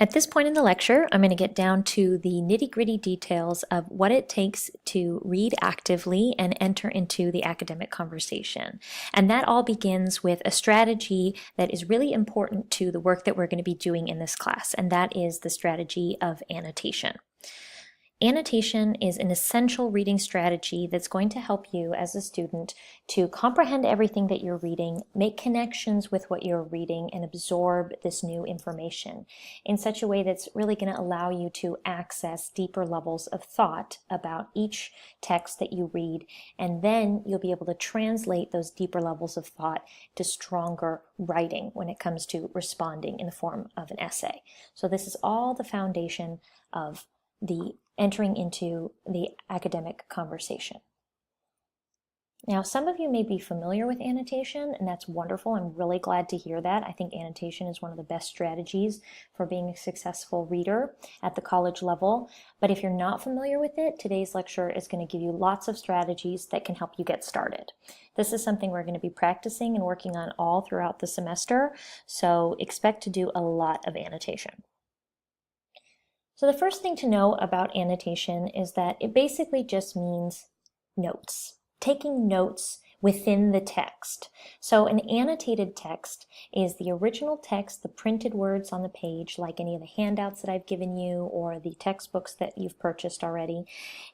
At this point in the lecture, I'm going to get down to the nitty-gritty details of what it takes to read actively and enter into the academic conversation. And that all begins with a strategy that is really important to the work that we're going to be doing in this class, and that is the strategy of annotation. Annotation is an essential reading strategy that's going to help you as a student to comprehend everything that you're reading, make connections with what you're reading, and absorb this new information in such a way that's really going to allow you to access deeper levels of thought about each text that you read, and then you'll be able to translate those deeper levels of thought to stronger writing when it comes to responding in the form of an essay. So this is all the foundation of the entering into the academic conversation. Now, some of you may be familiar with annotation, and that's wonderful. I'm really glad to hear that. I think annotation is one of the best strategies for being a successful reader at the college level. But if you're not familiar with it, today's lecture is going to give you lots of strategies that can help you get started. This is something we're going to be practicing and working on all throughout the semester, so expect to do a lot of annotation. So the first thing to know about annotation is that it basically just means notes, taking notes within the text. So an annotated text is the original text, the printed words on the page, like any of the handouts that I've given you or the textbooks that you've purchased already.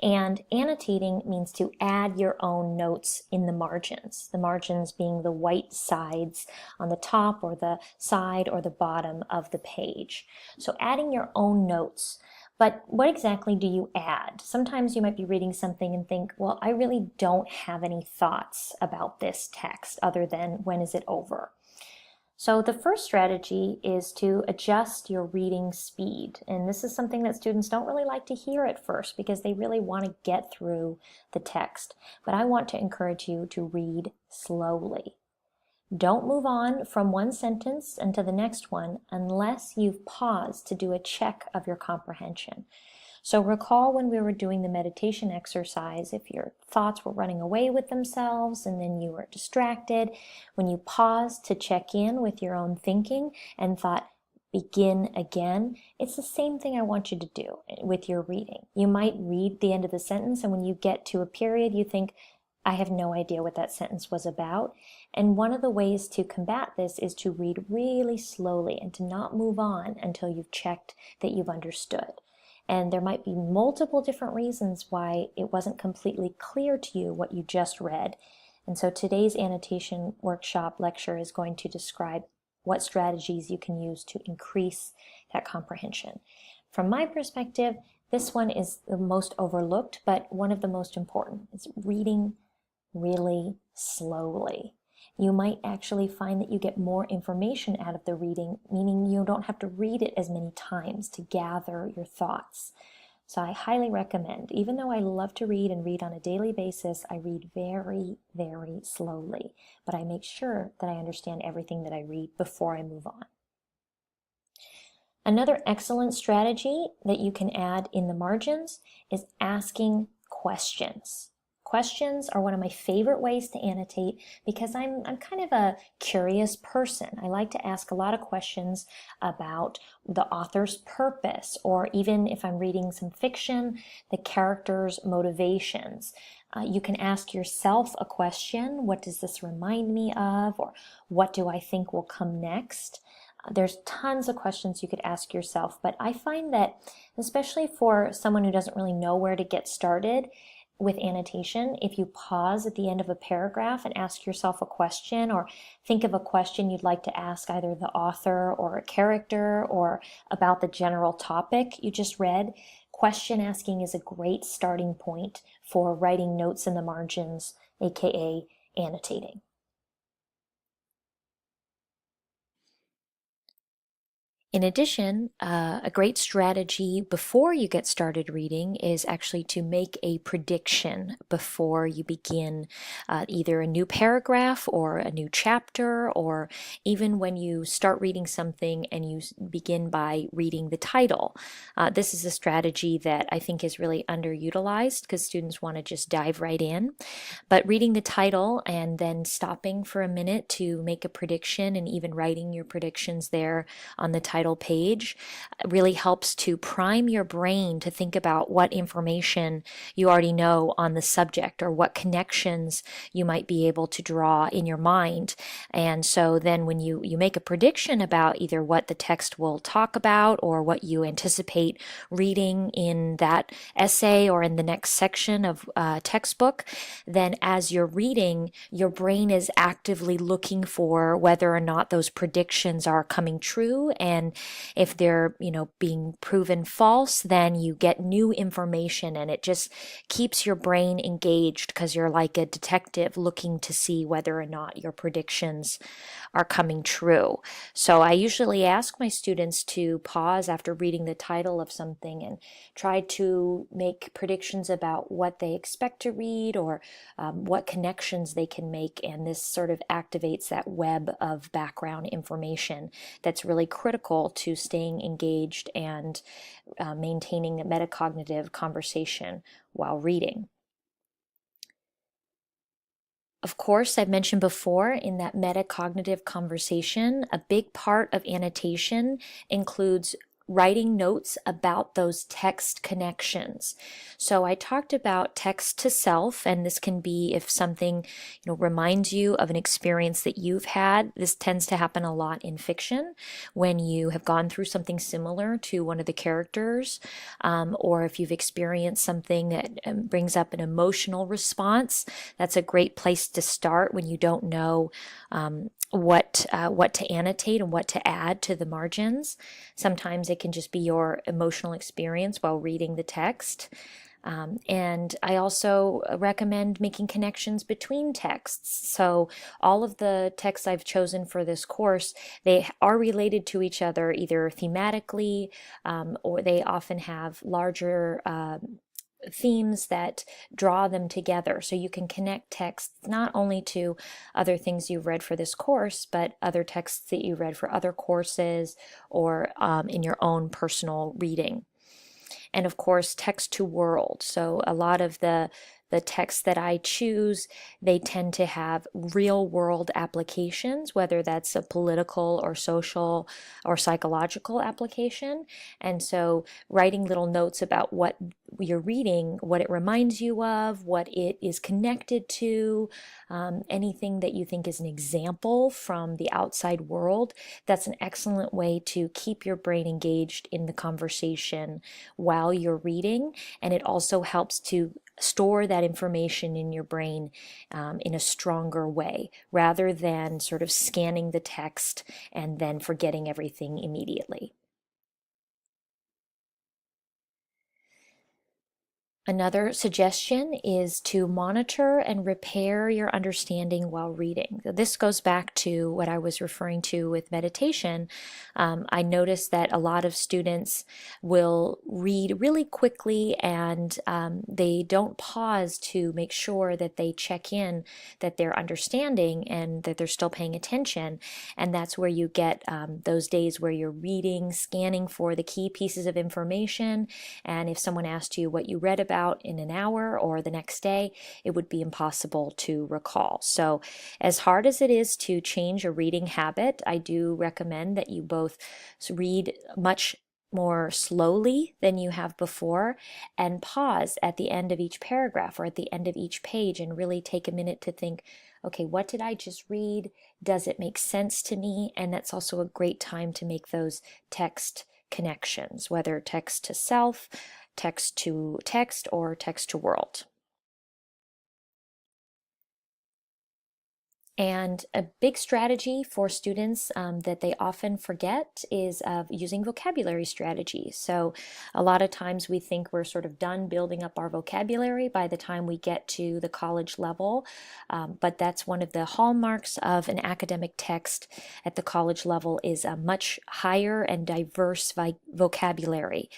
And annotating means to add your own notes in the margins being the white sides on the top or the side or the bottom of the page. So adding your own notes. But what exactly do you add? Sometimes you might be reading something and think, well, I really don't have any thoughts about this text other than when is it over? So the first strategy is to adjust your reading speed. And this is something that students don't really like to hear at first because they really want to get through the text. But I want to encourage you to read slowly. Don't move on from one sentence into the next one unless you've paused to do a check of your comprehension. So recall when we were doing the meditation exercise, if your thoughts were running away with themselves and then you were distracted, when you paused to check in with your own thinking and thought, begin again, it's the same thing I want you to do with your reading. You might read the end of the sentence, and when you get to a period, you think, I have no idea what that sentence was about. And one of the ways to combat this is to read really slowly and to not move on until you've checked that you've understood. And there might be multiple different reasons why it wasn't completely clear to you what you just read. And so today's annotation workshop lecture is going to describe what strategies you can use to increase that comprehension. From my perspective, this one is the most overlooked, but one of the most important. It's reading really slowly. You might actually find that you get more information out of the reading, meaning you don't have to read it as many times to gather your thoughts. So I highly recommend, even though I love to read and read on a daily basis, I read very, very slowly, but I make sure that I understand everything that I read before I move on. Another excellent strategy that you can add in the margins is asking questions. Questions are one of my favorite ways to annotate because I'm kind of a curious person. I like to ask a lot of questions about the author's purpose, or even if I'm reading some fiction, the character's motivations. You can ask yourself a question, what does this remind me of, or what do I think will come next? There's tons of questions you could ask yourself, but I find that especially for someone who doesn't really know where to get started, with annotation, if you pause at the end of a paragraph and ask yourself a question, or think of a question you'd like to ask either the author or a character or about the general topic you just read, question asking is a great starting point for writing notes in the margins, aka annotating. In addition, a great strategy before you get started reading is actually to make a prediction before you begin either a new paragraph or a new chapter, or even when you start reading something and you begin by reading the title. This is a strategy that I think is really underutilized because students want to just dive right in. But reading the title and then stopping for a minute to make a prediction and even writing your predictions there on the title title page really helps to prime your brain to think about what information you already know on the subject or what connections you might be able to draw in your mind. And so then when you make a prediction about either what the text will talk about or what you anticipate reading in that essay or in the next section of textbook, then as you're reading, your brain is actively looking for whether or not those predictions are coming true. And if they're, being proven false, then you get new information, and it just keeps your brain engaged because you're like a detective looking to see whether or not your predictions are coming true. So I usually ask my students to pause after reading the title of something and try to make predictions about what they expect to read or what connections they can make. And this sort of activates that web of background information that's really critical to staying engaged and maintaining a metacognitive conversation while reading. Of course, I've mentioned before in that metacognitive conversation, a big part of annotation includes writing notes about those text connections. So I talked about text to self, and this can be if something, reminds you of an experience that you've had. This tends to happen a lot in fiction when you have gone through something similar to one of the characters, or if you've experienced something that brings up an emotional response. That's a great place to start when you don't know what to annotate and what to add to the margins. Sometimes it can just be your emotional experience while reading the text. And I also recommend making connections between texts. So all of the texts I've chosen for this course, they are related to each other either thematically, or they often have larger themes that draw them together. So you can connect texts not only to other things you've read for this course, but other texts that you read for other courses or in your own personal reading. And of course, text to world. So a lot of the texts that I choose, they tend to have real world applications, whether that's a political or social or psychological application. And so writing little notes about what you're reading, what it reminds you of, what it is connected to, anything that you think is an example from the outside world, that's an excellent way to keep your brain engaged in the conversation while you're reading. And it also helps to store that information in your brain in a stronger way rather than sort of scanning the text and then forgetting everything immediately. Another suggestion is to monitor and repair your understanding while reading. This goes back to what I was referring to with meditation. I noticed that a lot of students will read really quickly and they don't pause to make sure that they check in that they're understanding and that they're still paying attention. And that's where you get those days where you're reading, scanning for the key pieces of information. And if someone asked you what you read about in an hour or the next day, it would be impossible to recall. So as hard as it is to change a reading habit, I do recommend that you both read much more slowly than you have before and pause at the end of each paragraph or at the end of each page and really take a minute to think, okay, what did I just read? Does it make sense to me? And that's also a great time to make those text connections, whether text to self, text to text, or text to world. And a big strategy for students that they often forget is of using vocabulary strategies. So a lot of times we think we're sort of done building up our vocabulary by the time we get to the college level, but that's one of the hallmarks of an academic text at the college level is a much higher and diverse vocabulary,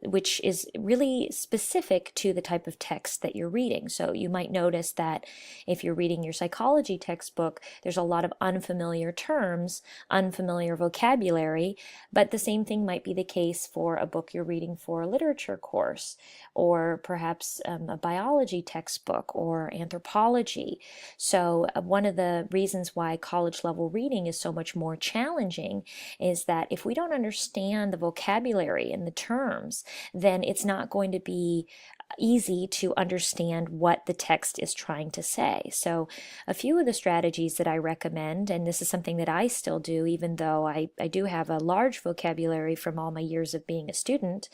which is really specific to the type of text that you're reading. So you might notice that if you're reading your psychology text, textbook, there's a lot of unfamiliar terms, unfamiliar vocabulary, but the same thing might be the case for a book you're reading for a literature course, or perhaps a biology textbook or anthropology. So one of the reasons why college level reading is so much more challenging is that if we don't understand the vocabulary and the terms, then it's not going to be easy to understand what the text is trying to say. So a few of the strategies that I recommend, and this is something that I still do, even though I do have a large vocabulary from all my years of being a student,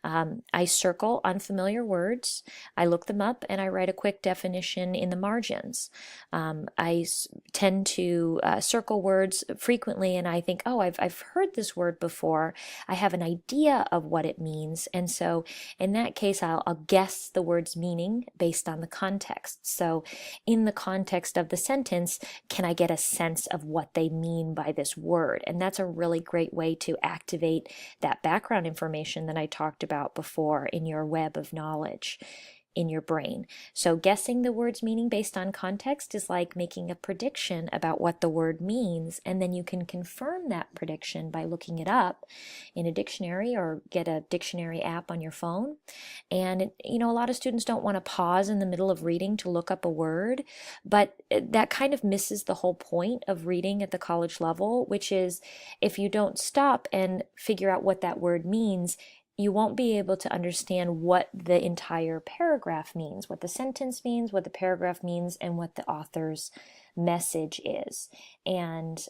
I circle unfamiliar words, I look them up, and I write a quick definition in the margins. I tend to circle words frequently, and I think, oh, I've heard this word before. I have an idea of what it means, and so in that case, I'll guess the word's meaning based on the context. So in the context of the sentence, can I get a sense of what they mean by this word? And that's a really great way to activate that background information that I talked about before in your web of knowledge in your brain. So guessing the word's meaning based on context is like making a prediction about what the word means, and then you can confirm that prediction by looking it up in a dictionary or get a dictionary app on your phone. And a lot of students don't want to pause in the middle of reading to look up a word, but that kind of misses the whole point of reading at the college level, which is if you don't stop and figure out what that word means, you won't be able to understand what the entire paragraph means, what the sentence means, what the paragraph means, and what the author's message is. And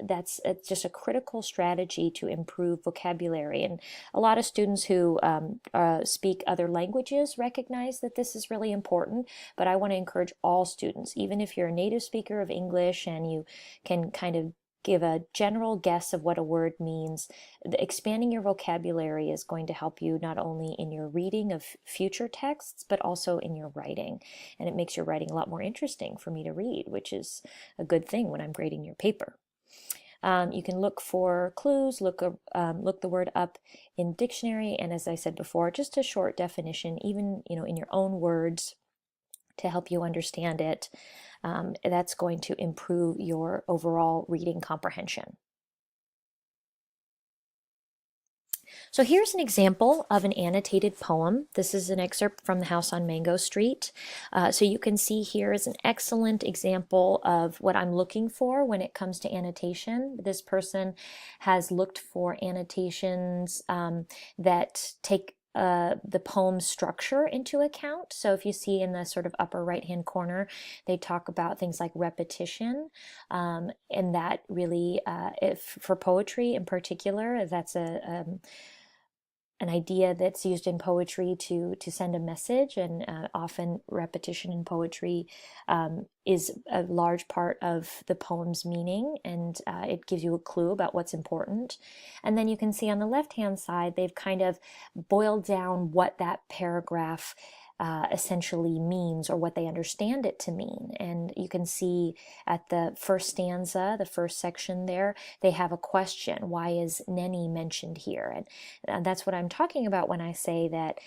that's just a critical strategy to improve vocabulary. And a lot of students who speak other languages recognize that this is really important, but I want to encourage all students, even if you're a native speaker of English and you can kind of give a general guess of what a word means, expanding your vocabulary is going to help you not only in your reading of future texts, but also in your writing. And it makes your writing a lot more interesting for me to read, which is a good thing when I'm grading your paper. You can look for clues, look the word up in dictionary, and as I said before, just a short definition, even in your own words, to help you understand it. That's going to improve your overall reading comprehension. So here's an example of an annotated poem. This is an excerpt from The House on Mango Street. So you can see here is an excellent example of what I'm looking for when it comes to annotation. This person has looked for annotations that take the poem structure into account. So if you see in the sort of upper right hand corner, they talk about things like repetition, and that really, if for poetry in particular, that's an idea that's used in poetry to send a message, and often repetition in poetry is a large part of the poem's meaning, and it gives you a clue about what's important. And then you can see on the left-hand side, they've kind of boiled down what that paragraph essentially means, or what they understand it to mean. And you can see at the first stanza, the first section there, they have a question. Why is Nenny mentioned here? And that's what I'm talking about when I say that,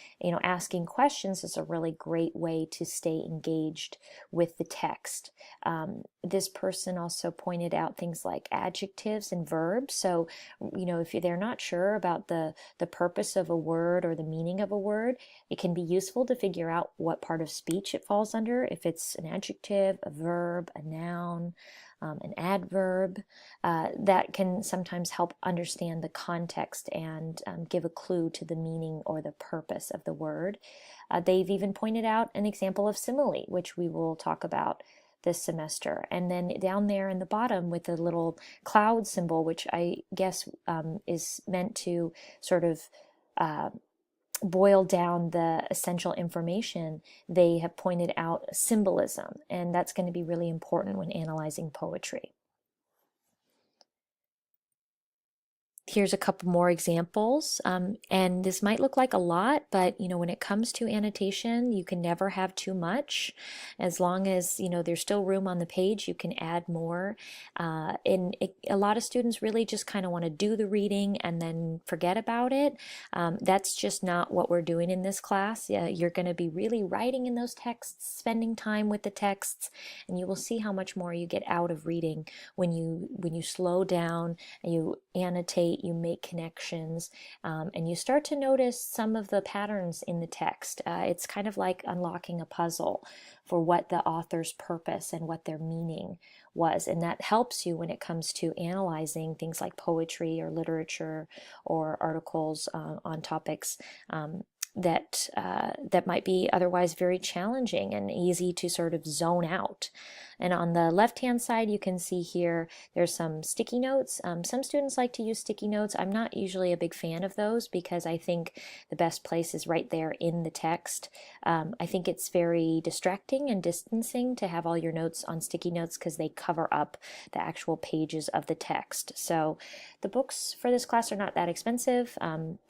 asking questions is a really great way to stay engaged with the text. This person also pointed out things like adjectives and verbs. So, if they're not sure about the purpose of a word or the meaning of a word, it can be useful to figure out what part of speech it falls under, if it's an adjective, a verb, a noun, an adverb. That can sometimes help understand the context and give a clue to the meaning or the purpose of the word. They've even pointed out an example of simile, which we will talk about this semester. And then down there in the bottom with the little cloud symbol, which I guess is meant to sort of boil down the essential information, they have pointed out symbolism, and that's going to be really important when analyzing poetry. Here's a couple more examples, and this might look like a lot, but when it comes to annotation, you can never have too much. As long as there's still room on the page, you can add more. A lot of students really just kind of want to do the reading and then forget about it. That's just not what we're doing in this class. You're going to be really writing in those texts, spending time with the texts, and you will see how much more you get out of reading when you slow down and you annotate, you make connections, and you start to notice some of the patterns in the text. It's kind of like unlocking a puzzle for what the author's purpose and what their meaning was. And that helps you when it comes to analyzing things like poetry or literature or articles on topics that might be otherwise very challenging and easy to sort of zone out. And on the left-hand side, you can see here there's some sticky notes. Some students like to use sticky notes. I'm not usually a big fan of those because I think the best place is right there in the text. I think it's very distracting and distancing to have all your notes on sticky notes because they cover up the actual pages of the text. So the books for this class are not that expensive.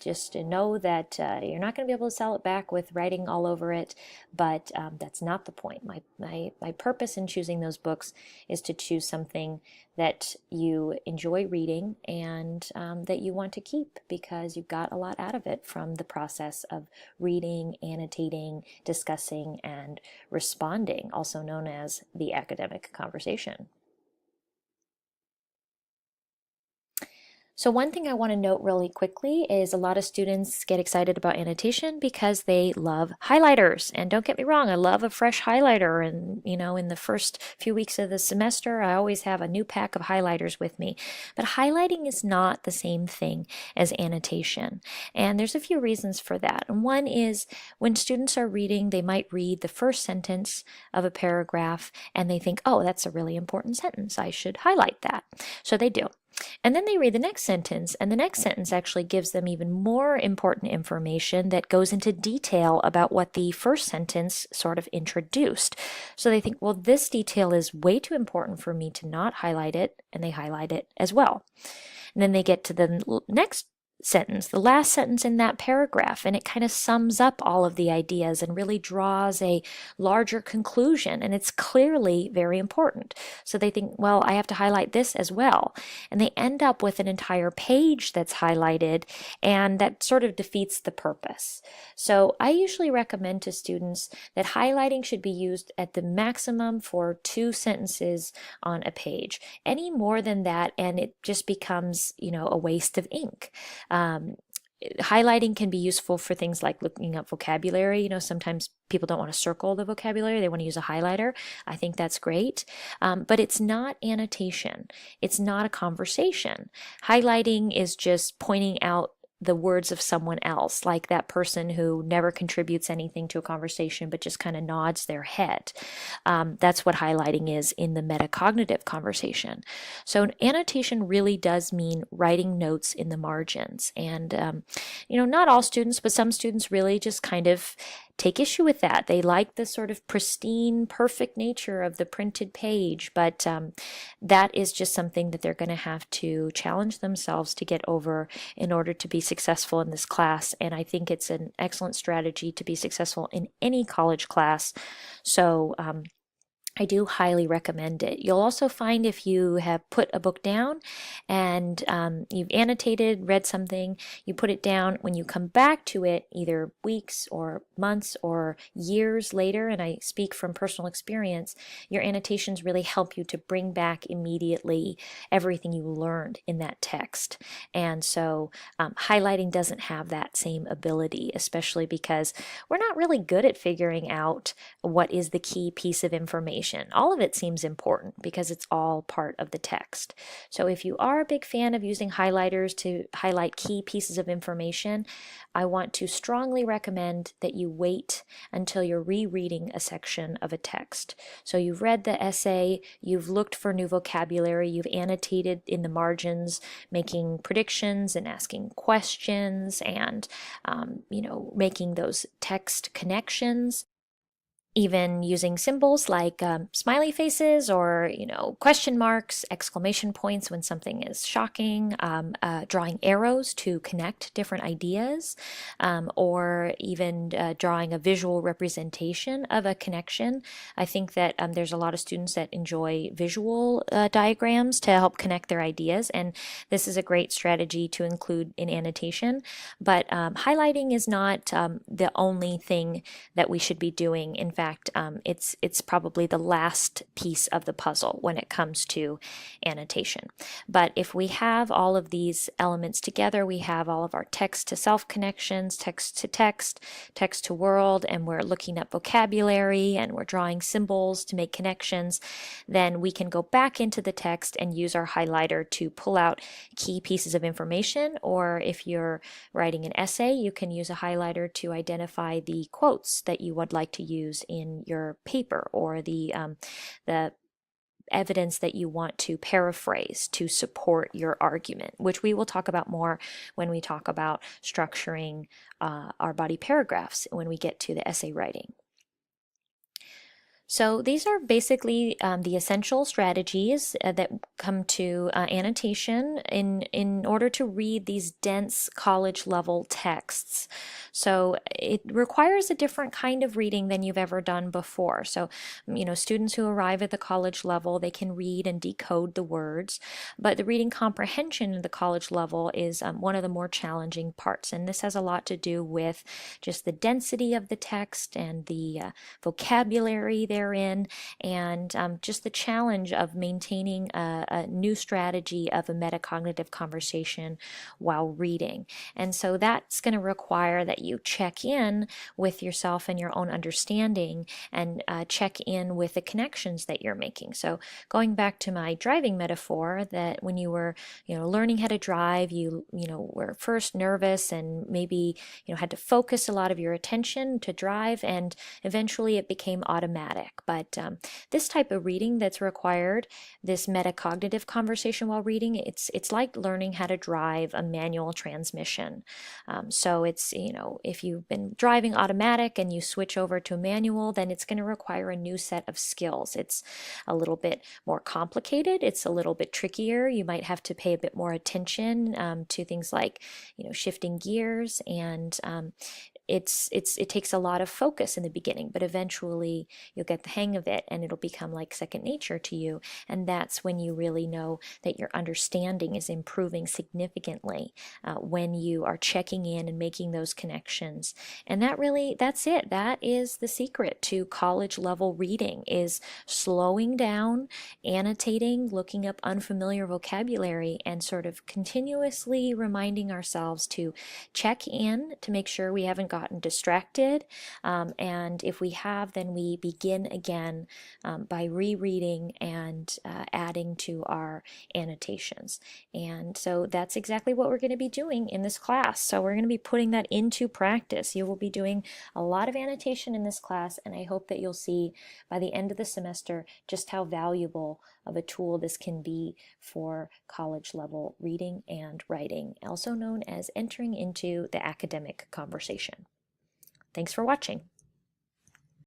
Just to know that you're not going to be able to sell it back with writing all over it, but that's not the point. My purpose in choosing those books is to choose something that you enjoy reading and that you want to keep because you've got a lot out of it from the process of reading, annotating, discussing, and responding, also known as the academic conversation. So one thing I want to note really quickly is a lot of students get excited about annotation because they love highlighters. And don't get me wrong, I love a fresh highlighter. And, in the first few weeks of the semester, I always have a new pack of highlighters with me. But highlighting is not the same thing as annotation. And there's a few reasons for that. And one is when students are reading, they might read the first sentence of a paragraph and they think, oh, that's a really important sentence. I should highlight that. So they do. And then they read the next sentence, and the next sentence actually gives them even more important information that goes into detail about what the first sentence sort of introduced. So they think, well, this detail is way too important for me to not highlight it, and they highlight it as well. And then they get to the next sentence, the last sentence in that paragraph, and it kind of sums up all of the ideas and really draws a larger conclusion, and it's clearly very important. So they think, well, I have to highlight this as well, and they end up with an entire page that's highlighted, and that sort of defeats the purpose. So I usually recommend to students that highlighting should be used at the maximum for 2 sentences on a page. Any more than that, and it just becomes, a waste of ink. Highlighting can be useful for things like looking up vocabulary. Sometimes people don't want to circle the vocabulary, they want to use a highlighter. I think that's great, but it's not annotation. It's not a conversation. Highlighting is just pointing out the words of someone else, like that person who never contributes anything to a conversation but just kind of nods their head. That's what highlighting is in the metacognitive conversation. So annotation really does mean writing notes in the margins. And, not all students, but some students really just kind of take issue with that. They like the sort of pristine, perfect nature of the printed page, but that is just something that they're going to have to challenge themselves to get over in order to be successful in this class. And I think it's an excellent strategy to be successful in any college class. So I do highly recommend it. You'll also find if you have put a book down and you've annotated, read something, you put it down, when you come back to it, either weeks or months or years later, and I speak from personal experience, your annotations really help you to bring back immediately everything you learned in that text. And so highlighting doesn't have that same ability, especially because we're not really good at figuring out what is the key piece of information. All of it seems important because it's all part of the text. So if you are a big fan of using highlighters to highlight key pieces of information, I want to strongly recommend that you wait until you're rereading a section of a text. So you've read the essay, you've looked for new vocabulary, you've annotated in the margins, making predictions and asking questions and, making those text connections. even using symbols like smiley faces or question marks, exclamation points when something is shocking, drawing arrows to connect different ideas, or even drawing a visual representation of a connection. I think that there's a lot of students that enjoy visual diagrams to help connect their ideas, and this is a great strategy to include in annotation. But highlighting is not the only thing that we should be doing. In fact, it's probably the last piece of the puzzle when it comes to annotation. But if we have all of these elements together, we have all of our text to self connections, text to text, text to world, and we're looking up vocabulary and we're drawing symbols to make connections, then we can go back into the text and use our highlighter to pull out key pieces of information. Or if you're writing an essay, you can use a highlighter to identify the quotes that you would like to use in your paper, or the evidence that you want to paraphrase to support your argument, which we will talk about more when we talk about structuring our body paragraphs when we get to the essay writing. So these are basically the essential strategies that come to annotation in order to read these dense college level texts. So it requires a different kind of reading than you've ever done before. So, students who arrive at the college level, they can read and decode the words, but the reading comprehension at the college level is one of the more challenging parts. And this has a lot to do with just the density of the text and the vocabulary therein, and just the challenge of maintaining a new strategy of a metacognitive conversation while reading. And so that's going to require that you check in with yourself and your own understanding, and check in with the connections that you're making. So going back to my driving metaphor, that when you were learning how to drive, you were first nervous and maybe had to focus a lot of your attention to drive, and eventually it became automatic. But this type of reading that's required, this metacognitive conversation while reading, it's like learning how to drive a manual transmission. So it's, if you've been driving automatic and you switch over to manual, then it's going to require a new set of skills. It's a little bit more complicated. It's a little bit trickier. You might have to pay a bit more attention to things like, shifting gears, and it takes a lot of focus in the beginning, but eventually you'll get the hang of it and it'll become like second nature to you. And that's when you really know that your understanding is improving significantly, when you are checking in and making those connections. And that's it. That is the secret to college level reading, is slowing down, annotating, looking up unfamiliar vocabulary, and sort of continuously reminding ourselves to check in to make sure we haven't gotten distracted. And if we have, then we begin again by rereading and adding to our annotations. And so that's exactly what we're going to be doing in this class. So we're going to be putting that into practice. You will be doing a lot of annotation in this class, and I hope that you'll see by the end of the semester just how valuable of a tool this can be for college level reading and writing, also known as entering into the academic conversation. Thanks for watching.